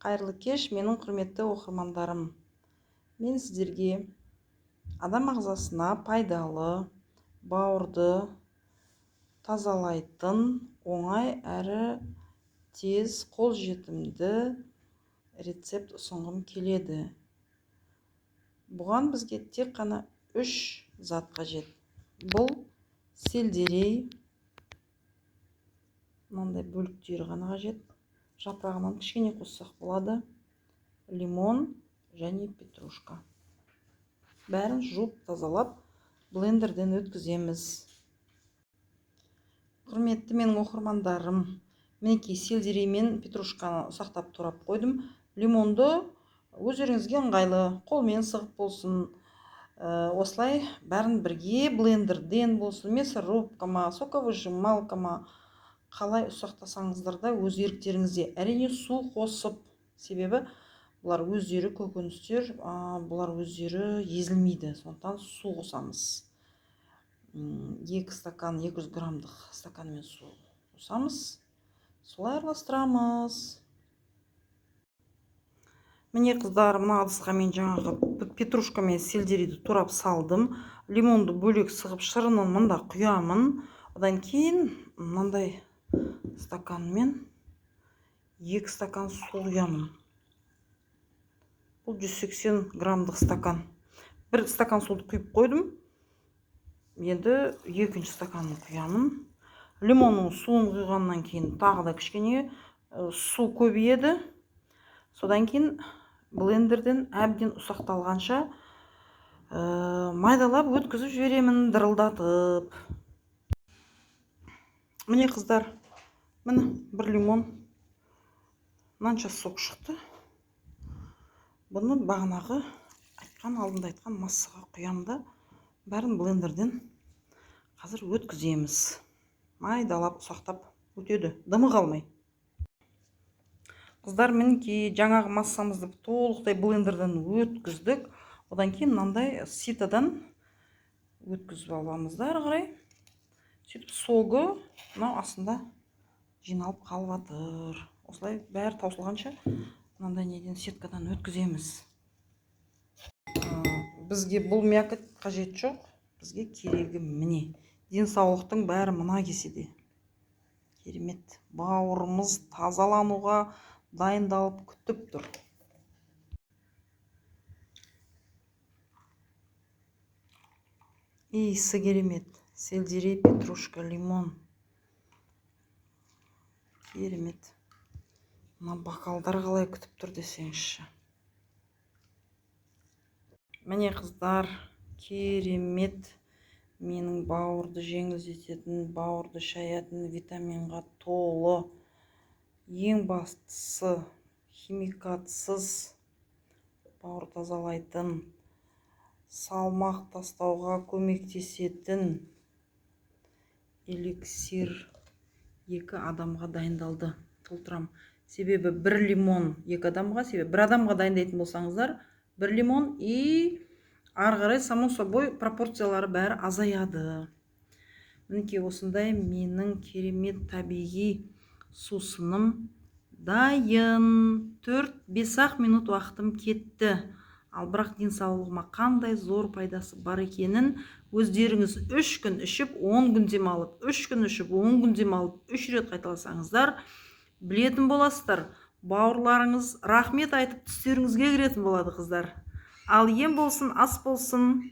Қайырлы кеш, менің құрметті оқырмандарым. Мен сіздерге адам ағзасына пайдалы, бауырды тазалайтын, оңай әрі тез қолжетімді рецепт ұсынғым келеді. Бұған бізге тек қана 3 зат қажет. Бұл сельдерей, мынандай бөліктері ғана қажет. Жапырағынан кішкене қоссақ болады. Лимон және петрушка. Бәрін жуып тазалап, блендерден өткіземіз. Құрметті менің оқырмандарым, мінекей сельдерей мен петрушканы ұсақтап турап қойдым. Лимонды өздеріңізге ыңғайлы, қолмен сығып болсын, осылай бәрін бірге блендерден болсын, мясорубкама, соковыжималкама, қалай ұсақтасаңыздар да өз еріктеріңізде. Әрине су қосып, себебі бұлар өздері көкөністер, бұлар өздері езілмейді, сондықтан су қосамыз. 2 стакан, 200 граммдық стаканмен су қосамыз, солай араластырамыз. Міне қыздар, мына ыдысқа мен жаңағы петрушка мен сельдерейді турап салдым. Лимонды бөлек сығып шырынын мында құямын. Одан кейін мынандай стаканмен 2 стакан су құямын. Бұл 180 граммдық стакан. 1 стакан суды құйып қойдым. Енді 2 стаканын құямын. Лимонның суын құйғаннан кейін тағы да кішкене су көбейеді. Содан кейін блендерден әбден ұсақталғанша майдалап өткізіп жіберемін, дырылдатып. Міне қыздар, міне 1 лимон мынанша сок шықты. Бұны бағанағы алдында айтқан массаға құямда, бәрін блендерден қазір өткіземіз. Майдалап ұсақтап өтеді, дымы қалмай. Қыздар, мінекей жаңағы массамызды толықтай блендерден өткіздік. Одан кейін мынандай ситадан өткізіп аламыз да ары қарай. Сөйтіп согы мынау астында жиналып қалып жатыр. Осылай бәрі таусылғанша мынандай неден сеткадан өткіземіз. Бізге бұл мякоть қажет жоқ. Бізге керегі міне. Денсаулықтың бәрі мына кеседе. Керемет. Бауырымыз тазалануға дайындалып күтіп тұр. Иісі керемет. Сельдерей, петрушка, лимон. Керемет. Мына бокалдар қалай күтіп тұр десеңізші. Міне қыздар, керемет. Менің бауырды жеңілдететін, бауырды шаятын, витаминға толы, ең бастысы химикатсыз бауыр тазалайтын, салмақ тастауға көмектесетін эликсир 2 адамға дайындалды. Толтырам. Себебі 1 лимон 2 адамға, себебі 1 адамға дайындайтын болсаңыздар, 1 лимон и ары қарай само собой пропорциялары бәрі азаяды. Мінекей осындай менің керемет табиғи сусыным дайын. 4-5 минут уақытым кетті. Ал бірақ денсаулығыма қандай зор пайдасы бар екенін өздеріңіз 3 күн ішіп 10 күн демалып, 3 күн ішіп 10 күн демалып, 3 рет қайталасаңыздар, білетін боласыздар. Бауырларыңыз рахмет айтып түстеріңізге кіретін болады қыздар. Ал ем болсын, ас болсын.